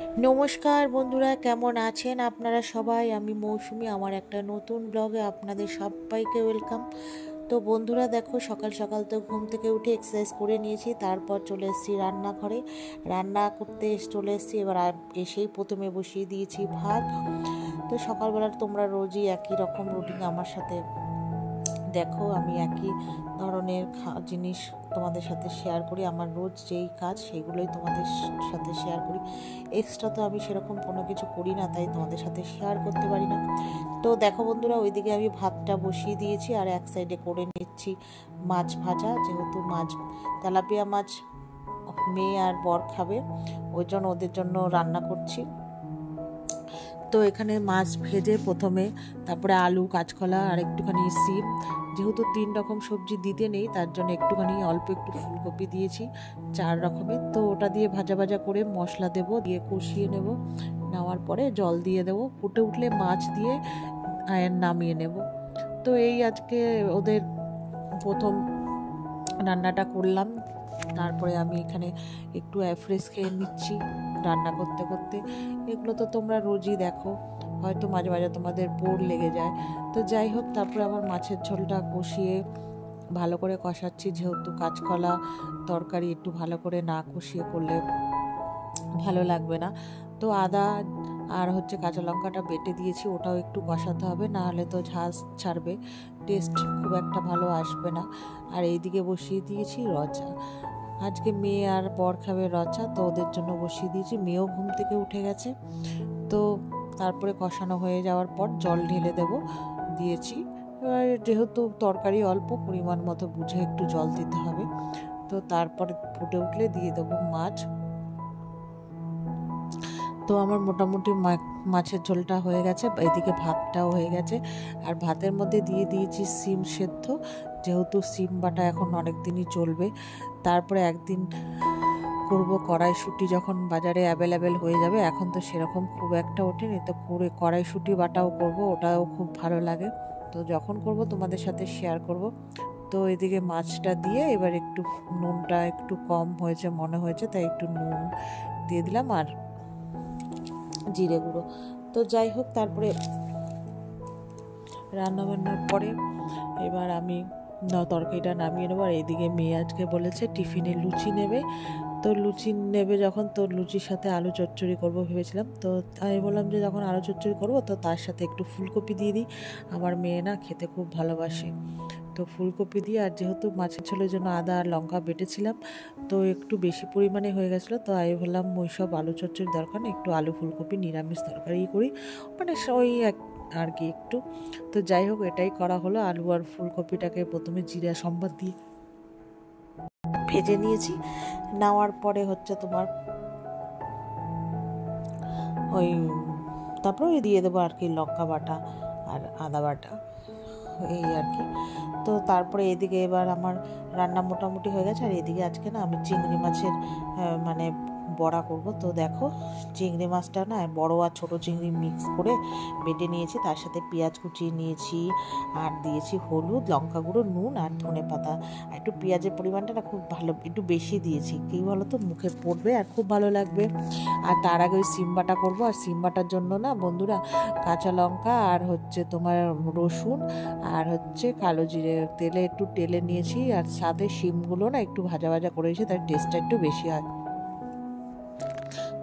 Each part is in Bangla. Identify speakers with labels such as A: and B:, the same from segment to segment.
A: নমস্কার বন্ধুরা, কেমন আছেন আপনারা সবাই? আমি মৌসুমি, আমার একটা নতুন ব্লগে আপনাদের সবাইকে ওয়েলকাম। তো বন্ধুরা দেখো, সকাল সকাল তো ঘুম থেকে উঠে এক্সারসাইজ করে নিয়েছি, তারপর চলে এসেছি রান্নাঘরে। রান্না করতে চলে এসেছি, এবার এসেই প্রথমে বসিয়ে দিয়েছি ভাত। তো সকালবেলা তোমরা রোজই একই রকম রুটিন আমার সাথে দেখো, আমি একই ধরনের জিনিস তোমাদের সাথে শেয়ার করি। আমার রোজ যেই কাজ সেগুলোই তোমাদের সাথে শেয়ার করি। এক্সট্রা তো আমি সেরকম কোনো কিছু করি না, তাই তোমাদের সাথে শেয়ার করতে পারি না। তো দেখো বন্ধুরা, ওইদিকে আমি ভাতটা বসিয়ে দিয়েছি আর এক সাইডে করে নিচ্ছি মাছ ভাজা। যেহেতু তেলাপিয়া মাছ মেয়ে আর বর খাবে, ওই জন্য ওদের জন্য রান্না করছি। তো এখানে মাছ ভেজে প্রথমে, তারপরে আলু, কাঁচকলা আর একটুখানি সিম, যেহেতু 3 রকম সবজি দিতে নেই তার জন্য একটুখানি অল্প একটু ফুলকপি দিয়েছি, 4 রকমের। তো ওটা দিয়ে ভাজা ভাজা করে মশলা দেব, দিয়ে কষিয়ে নেব। নেওয়ার পরে জল দিয়ে দেবো, ফুটে উঠলে মাছ দিয়ে নামিয়ে নেব। তো এই আজকে ওদের প্রথম রান্নাটা করলাম। তারপরে আমি এখানে একটু ফ্রেশ খেয়ে নিচ্ছি রান্না করতে করতে। এগুলো তো তোমরা রোজই দেখো, হয়তো মাঝে মাঝে তোমাদের বোর লেগে যায়। তো যাই হোক, তারপরে আবার মাছের ঝোলটা কষিয়ে ভালো করে কষাচ্ছি, যেহেতু কাঁচকলা তরকারি একটু ভালো করে না কষিয়ে করলে ভালো লাগবে না। তো আদা আর কাঁচা লঙ্কাটা বেটে দিয়েছি, ওটাও একটু কষাতে হবে, না হলে তো ঝাঁজ ছাড়বে, টেস্ট খুব একটা ভালো আসবে না। আর এইদিকে বসিয়ে দিয়েছি রচা। আজকে মেয়ে আর বর খাবে রচা, তো ওদের জন্য বসিয়ে দিয়েছি। মেয়েও ঘুম থেকে উঠে গেছে। তো তারপরে কষানো হয়ে যাওয়ার পর জল ঢেলে দিয়েছি। এবার যেহেতু তরকারি অল্প, পরিমাণ মতো বুঝে একটু জল দিতে হবে। তো তারপরে ফুটে উঠলে দিয়ে দেবো মাছ। তো আমার মোটামুটি মাছের ঝোলটা হয়ে গেছে, এদিকে ভাতটাও হয়ে গেছে। আর ভাতের মধ্যে দিয়ে দিয়েছি সিম সেদ্ধ, যেহেতু সিম বাটা এখন অনেক দিনই চলবে। তারপরে একদিন করব কড়াইশুঁটি, যখন বাজারে অ্যাভেলেবেল হয়ে যাবে। এখন তো সেরকম খুব একটা ওঠেনি, তো কড়াইশুঁটি বাটাও করব, ওটাও খুব ভালো লাগে। তো যখন করব তোমাদের সাথে শেয়ার করব। তো এদিকে মাছটা দিয়ে এবার একটু নুনটা একটু কম হয়েছে মনে হয়েছে, তাই একটু নুন দিয়ে দিলাম আর জিরে গুঁড়ো। তো যাই হোক, তারপরে রান্নাবান্নার পরে এবার আমি তরকারিটা নামিয়ে নেবো। আর এদিকে মেয়ে আজকে বলেছে টিফিনে লুচি নেবে। তো লুচি নেবে যখন, তো লুচির সাথে আলু চচ্চড়ি করবো ভেবেছিলাম। তো আমি বললাম যে যখন আলু চচ্চড়ি করবো তো তার সাথে একটু ফুলকপি দিয়ে দিই, আমার মেয়ে না খেতে খুব ভালোবাসে। তো ফুলকপি দিয়ে, আর যেহেতু মাছের ঝোলের জন্য আদা আর লঙ্কা বেটেছিলাম, তো একটু বেশি পরিমাণে হয়ে গেছিলো। তো আমি বললাম ওই সব আলু চচ্চড়ির দরকার না, একটু আলু ফুলকপি নিরামিষ তরকারি করি, মানে ওই আর কি একটু। তো যাই হোক, এটাই করা হলো। আলু আর ফুলকপিটাকে প্রথমে জিরা সম্বাদ দিয়ে ভেজে নিয়েছি। নেওয়ার পরে তোমার ওই তারপরে ওই দিয়ে দেবো আর কি লঙ্কা বাটা আর আদা বাটা, এই আর কি। তো তারপরে এদিকে এবার আমার রান্না মোটামুটি হয়ে গেছে। আর এদিকে আজকে না আমি চিংড়ি মাছের মানে বড়া করব। তো দেখো, চিংড়ি মাছটা না বড় আর ছোট চিংড়ি মিক্স করে বেটে নিয়েছি, তার সাথে পেঁয়াজ কুচিয়ে নিয়েছি আর দিয়েছি হলুদ, লঙ্কা গুঁড়ো, নুন আর ধনে পাতা। আর একটু পেঁয়াজের পরিমাণটা না খুব ভালো, একটু বেশি দিয়েছি, কী বলো তো, মুখে পড়বে আর খুব ভালো লাগবে। আর তার আগে ওই সিম বাটা করবো। আর সিম বাটার জন্য না বন্ধুরা, কাঁচা লঙ্কা আর তোমার রসুন আর কালো জিরে তেলে একটু টেলে নিয়েছি, আর সাথে শিমগুলো না একটু ভাজা ভাজা করেছি, তার টেস্টটা একটু বেশি হয়।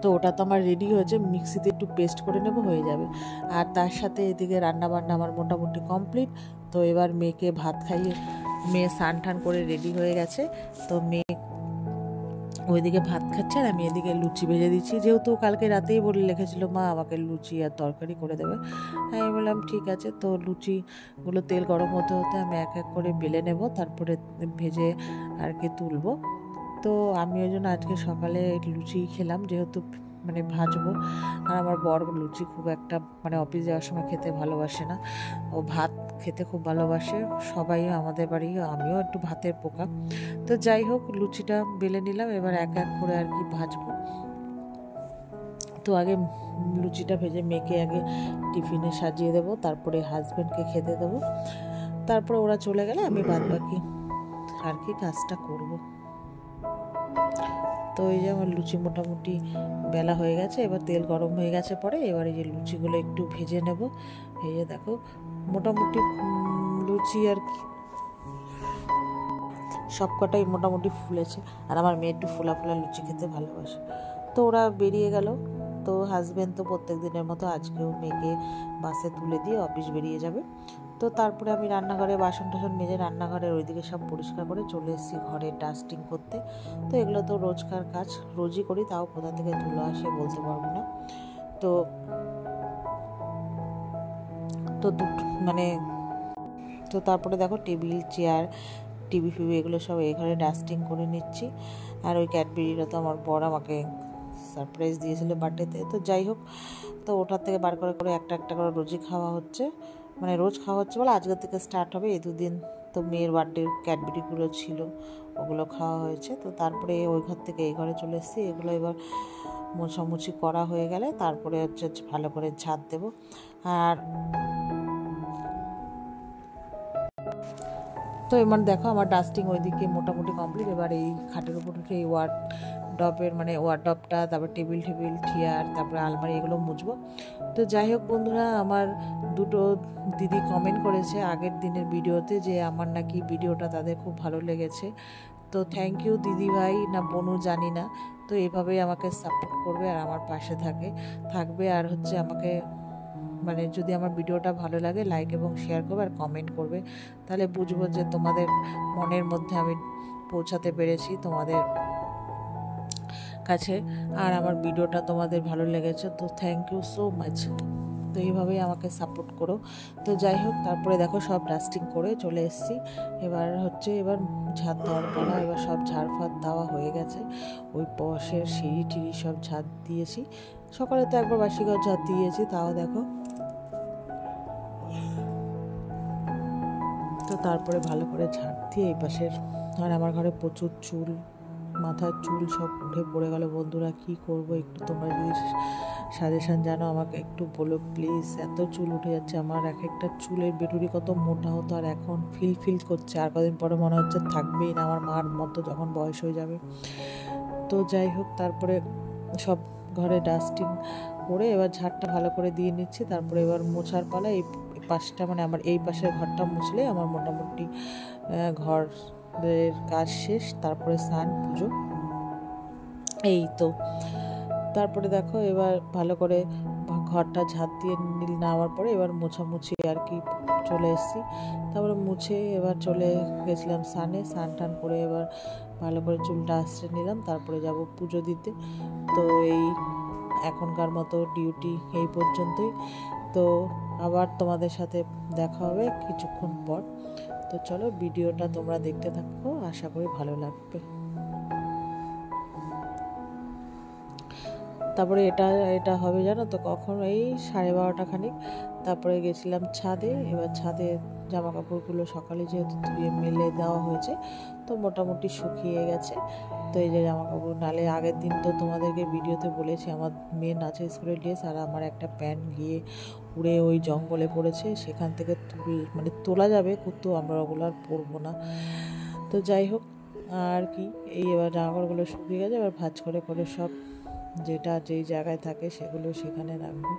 A: তো ওটা তো আমার রেডি হয়েছে, মিক্সিতে একটু পেস্ট করে নেব, হয়ে যাবে। আর তার সাথে এদিকে রান্নাবান্না আমার মোটামুটি কমপ্লিট। তো এবার মেয়েকে ভাত খাইয়ে, মেয়ে স্নান টান করে রেডি হয়ে গেছে। তো মেয়ে ওইদিকে ভাত খাচ্ছে আর আমি এদিকে লুচি ভেজে দিচ্ছি, যেহেতু কালকে রাতেই বলে রেখেছিল মা আমাকে লুচি আর তরকারি করে দেবে। আমি বললাম ঠিক আছে। তো লুচিগুলো তেল গরম হতে হতে আমি এক এক করে বেলে নেব, তারপরে ভেজে আর কি তুলবো। তো আমি ওই জন্য আজকে সকালে লুচি খেলাম, যেহেতু মানে ভাজবো। আর আমার বর লুচি খুব একটা মানে অফিস যাওয়ার সময় খেতে ভালোবাসে না, ও ভাত খেতে খুব ভালোবাসে। সবাই আমাদের বাড়ি, আমিও একটু ভাতের পোকা। তো যাই হোক, লুচিটা বেলে নিলাম, এবার এক এক করে আর কি ভাজবো। তো আগে লুচিটা ভেজে মেয়েকে আগে টিফিনে সাজিয়ে দেবো, তারপরে হাজব্যান্ডকে খেতে দেবো, তারপরে ওরা চলে গেলে আমি বাদ বাকি আর কি কাজটা করব। তো এই যে আমার লুচি মোটামুটি বেলা হয়ে গেছে, এবার তেল গরম হয়ে গেছে পরে এবার এই যে লুচিগুলো একটু ভেজে নেব। এই যে দেখো মোটামুটি লুচি আর কি সব কটাই মোটামুটি ফুলেছে, আর আমার মেয়ে একটু ফোলা ফোলা লুচি খেতে ভালোবাসে। তো ওরা বেরিয়ে গেল। তো হাজব্যান্ড তো প্রত্যেক দিনের মতো আজকেও মেয়েকে বাসে তুলে দিয়ে অফিস বেরিয়ে যাবে। তো তারপরে আমি রান্নাঘরে বাসন টাসন মেজে রান্নাঘরের ওইদিকে সব পরিষ্কার করে চলে এসেছি ঘরে ডাস্টিং করতে। তো এগুলো তো রোজকার কাজ, রোজই করি, তাও কোথা থেকে ধুলো আসে বলতে পারবো না। তো তো মানে তো তারপরে দেখো টেবিল চেয়ার টিভি ফিভি এগুলো সব এই ঘরে ডাস্টিং করে নিচ্ছি। আর ওই ক্যাডবেরিটা তো আমার বর আমাকে সারপ্রাইজ দিয়েছিল বার্থডেতে। তো যাই হোক, তো ওটার থেকে বার করে করে একটা একটা করে রোজই খাওয়া হচ্ছে, মানে রোজ খাওয়া হচ্ছে বলে আজকের থেকে স্টার্ট হবে। এই দুদিন তো মেয়ের বার্থডে ক্যাডবেরিগুলো ছিল, ওগুলো খাওয়া হয়েছে। তো তারপরে ওই ঘর থেকে এই ঘরে চলে এসেছি। এগুলো এবার মোছামুছি করা হয়ে গেলে তারপরে হচ্ছে ভালো করে ঝাঁট দেবো। আর তো এবার দেখো আমার ডাস্টিং ওইদিকে মোটামুটি কমপ্লিট। এবার এই খাটের উপর উঠে এই ওয়ার্ডরোবের মানে ওয়ার্ডরোবটা, তারপর টেবিল চেয়ার, তারপরে আলমারি এগুলো মুছবো। তো যাই হোক বন্ধুরা, আমার দুটো দিদি কমেন্ট করেছে আগের দিনের ভিডিওতে যে আমার নাকি ভিডিওটা তাদের খুব ভালো লেগেছে। তো থ্যাংক ইউ দিদি ভাই না বোনু জানি না। তো এভাবেই আমাকে সাপোর্ট করবে আর আমার পাশে থাকবে আর হচ্ছে আমাকে মানে যদি আমার ভিডিওটা ভালো লাগে লাইক এবং শেয়ার করবে আর কমেন্ট করবে, তাহলে বুঝবো যে তোমাদের মনের মধ্যে আমি পৌঁছাতে পেরেছি তোমাদের কাছে, আর আমার ভিডিওটা তোমাদের ভালো লেগেছে। তো থ্যাংক ইউ সো মাচ। তো এইভাবেই আমাকে সাপোর্ট করো। তো যাই হোক, তারপরে দেখো সব ডাস্টিং করে চলে এসেছি। এবার ঝাড় দেওয়ার পালা। এবার সব ঝাড় ফাড় দেওয়া হয়ে গেছে। ওই পশের সিঁড়ি টিড়ি সব ঝাড় দিয়েছি। সকালে তো একবার বাসি ঘর ঝাড় দিয়েছি, তাও দেখো। তো তারপরে ভালো করে ঝাড় দিয়ে এই পাশের, আর আমার ঘরে প্রচুর চুল, মাথার চুল সব উঠে পড়ে গেল। বন্ধুরা কি করব, একটু তোমরা যদি সাজেশান জানো আমাকে একটু বলো প্লিজ। এত চুল উঠে যাচ্ছে আমার, এক একটা চুলের বেটুরি কত মোটা হতো আর এখন ফিল করছে, আর কদিন পরে মনে হচ্ছে থাকবেই না, আমার মার মতো যখন বয়স হয়ে যাবে। তো যাই হোক, তারপরে সব ঘরে ডাস্টিং করে এবার ঝাড়টা ভালো করে দিয়ে নিচ্ছি। তারপরে এবার মোছার পালা। এই পাশটা মানে আমার এই পাশের ঘরটা মুছলে আমার মোটামুটি ঘরের কাজ শেষ। তারপরে স্নান পুজো এই তো। তারপরে দেখো এবার ভালো করে ঘরটা ঝাঁট দিয়ে নেওয়ার পরে এবার মোছামুছি আর কি চলে এসেছি। তারপরে মুছে এবার চলে গেছিলাম স্নান টান করে এবার ভালো করে চুলটা আঁচড়ে নিলাম। তারপরে যাব পুজো দিতে। তো এই এখনকার মতো ডিউটি এই পর্যন্তই। তো আবার তোমাদের সাথে দেখা হবে কিছুক্ষণ পর। তো চলো ভিডিওটা তোমরা দেখতে থাকো, আশা করি ভালো লাগবে। তারপরে এটা হবে জানো তো কখন, এই 12:30 খানিক। তারপরে গেছিলাম ছাদে। এবার ছাদে জামা কাপড়গুলো সকালে যেহেতু ধুয়ে মেলে দেওয়া হয়েছে, তো মোটামুটি শুকিয়ে গেছে। তো এই যে জামা কাপড়, নালে আগের দিন তো তোমাদেরকে ভিডিওতে বলেছি আমার মেয়ের নাচের স্কুলের ড্রেস আর আমার একটা প্যান্ট গিয়ে উড়ে ওই জঙ্গলে পড়েছে, সেখান থেকে তোলা যাবে, কিন্তু আমরা ওগুলো আর পরবো না। তো যাই হোক আর কি, এই এবার জামা কাপড়গুলো শুকিয়ে গেছে। এবার ভাঁজ করে করে সব যেটা যেই জায়গায় থাকে সেগুলো সেখানে রাখবো।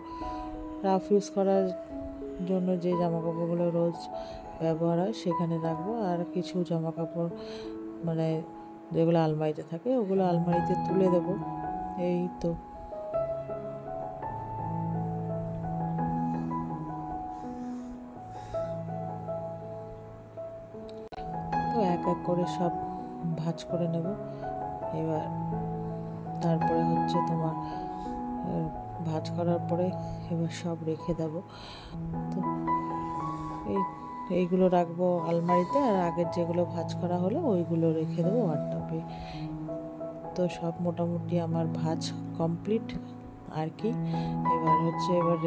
A: রাফ ইউজ করার জন্য যে জামা কাপড়গুলো রোজ ব্যবহার হয় সেখানে রাখবো, আর কিছু জামা কাপড় মানে যেগুলো আলমারিতে থাকে ওগুলো আলমারিতে তুলে দেবো। এই তো এক এক করে সব ভাঁজ করে নেব। এবার তারপরে হচ্ছে তোমার ভাঁজ করার পরে এবার সব রেখে দেব। তো এইগুলো রাখবো আলমারিতে, আর আগের যেগুলো ভাঁজ করা হলো ওইগুলো রেখে দেবো ওয়ার্ডরোবে। তো সব মোটামুটি আমার ভাঁজ কমপ্লিট আর কি। এবার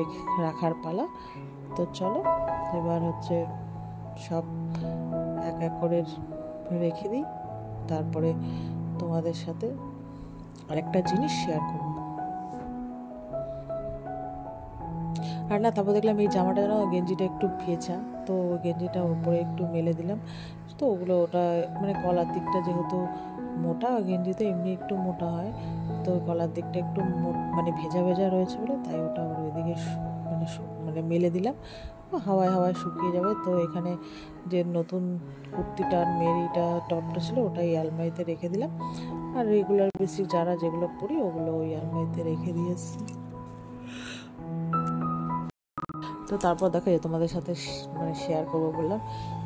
A: রাখার পালা। তো চলো এবার সব এক এক করে রেখে দিই। তারপরে তোমাদের সাথে আরেকটা জিনিস শেয়ার করব। আর না, তারপর দেখলাম এই জামাটা যেন গেঞ্জিটা একটু ভেজা, তো গেঞ্জিটা উপরে একটু মেলে দিলাম। তো ওটা মানে কলার দিকটা যেহেতু মোটা, গেঞ্জি তো এমনি একটু মোটা হয়, তো গলার দিকটা একটু মানে ভেজা ভেজা রয়েছে বলে তাই ওটা আবার ওইদিকে মানে মানে মেলে দিলাম, হাওয়ায় হাওয়ায় শুকিয়ে যাবে। তো এখানে যে নতুন কুর্তিটা আর মেরিটা টপটা ছিল ওটাই আলমারিতে রেখে দিলাম, আর রেগুলার বেসিক যারা যেগুলো পরি ওগুলো ওই আলমারিতে রেখে দিয়েছি। তো তারপর দেখো তোমাদের সাথে মানে শেয়ার করবো বললাম,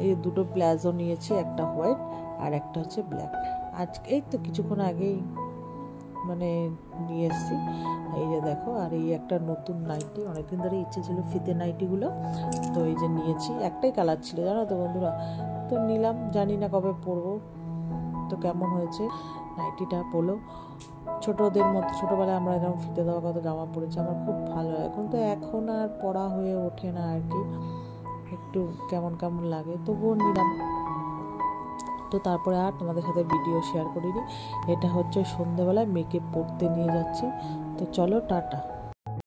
A: এই দুটো প্লাজো নিয়েছি, একটা হোয়াইট আর একটা হচ্ছে ব্ল্যাক। আজকে এই তো কিছুক্ষণ আগেই মানে নিয়ে এসেছি। এই যে দেখো, আর এই একটা নতুন নাইটি, অনেকদিন ধরে ইচ্ছে ছিল ফিতে নাইটিগুলো, তো এই যে নিয়েছি। একটাই কালার ছিল জানো তো বন্ধুরা, তো নিলাম, জানি না কবে পরবো। তো কেমন হয়েছে নাইটিটা বলো। ছোটদের মতো ছোটোবেলায় আমরা যেমন ফিতে দেওয়া কত জামা পরেছি, আমার খুব ভালো হয়। এখন আর পরা হয়ে ওঠে না আর কি, একটু কেমন কেমন লাগে, তবুও নিলাম। তো তারপরে আর তোমাদের সাথে ভিডিও শেয়ার করিনি। এটা হচ্ছে সন্ধ্যেবেলায় মেয়েকে পড়তে নিয়ে যাচ্ছি। তো চলো, টাটা।